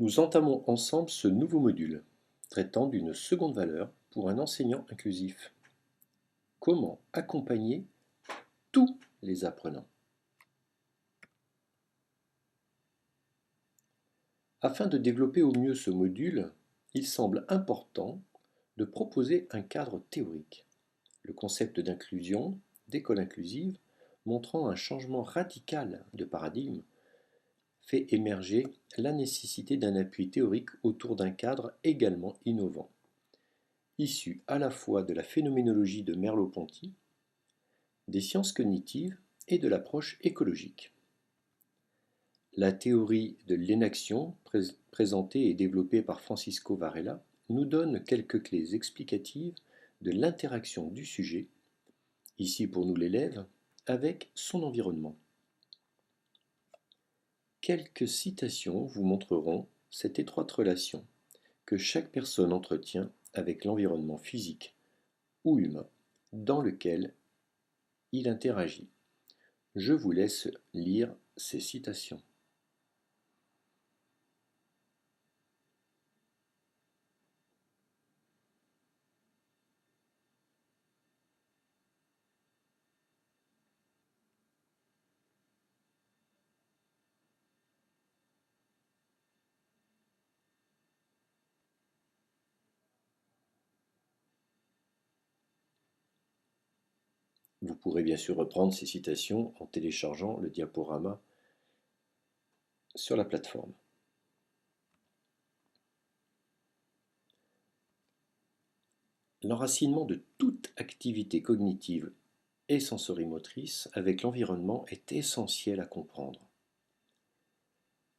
Nous entamons ensemble ce nouveau module, traitant d'une seconde valeur pour un enseignant inclusif. Comment accompagner tous les apprenants? Afin de développer au mieux ce module, il semble important de proposer un cadre théorique. Le concept d'inclusion, d'école inclusive, montrant un changement radical de paradigme, fait émerger la nécessité d'un appui théorique autour d'un cadre également innovant, issu à la fois de la phénoménologie de Merleau-Ponty, des sciences cognitives et de l'approche écologique. La théorie de l'énaction, présentée et développée par Francisco Varela, nous donne quelques clés explicatives de l'interaction du sujet, ici pour nous l'élève, avec son environnement. Quelques citations vous montreront cette étroite relation que chaque personne entretient avec l'environnement physique ou humain dans lequel il interagit. Je vous laisse lire ces citations. Vous pourrez bien sûr reprendre ces citations en téléchargeant le diaporama sur la plateforme. L'enracinement de toute activité cognitive et sensorimotrice avec l'environnement est essentiel à comprendre.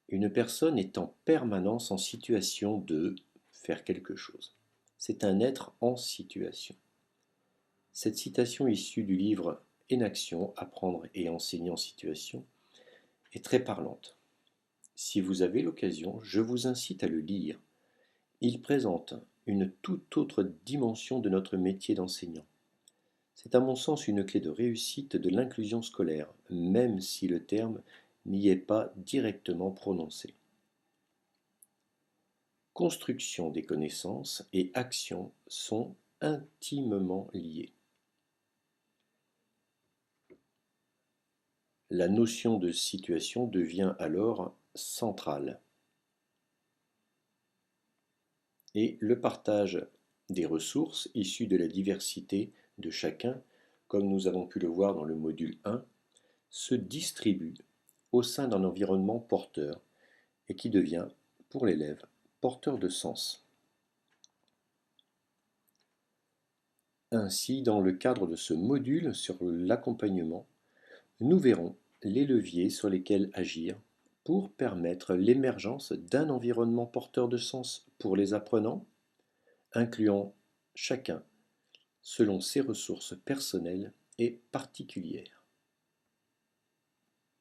Une personne est en permanence en situation de faire quelque chose. C'est un être en situation. Cette citation issue du livre Énaction, apprendre et enseigner en situation est très parlante. Si vous avez l'occasion, je vous incite à le lire. Il présente une toute autre dimension de notre métier d'enseignant. C'est à mon sens une clé de réussite de l'inclusion scolaire, même si le terme n'y est pas directement prononcé. Construction des connaissances et action sont intimement liées. La notion de situation devient alors centrale. Et le partage des ressources issues de la diversité de chacun, comme nous avons pu le voir dans le module 1, se distribue au sein d'un environnement porteur et qui devient, pour l'élève, porteur de sens. Ainsi, dans le cadre de ce module sur l'accompagnement, nous verrons les leviers sur lesquels agir pour permettre l'émergence d'un environnement porteur de sens pour les apprenants, incluant chacun selon ses ressources personnelles et particulières.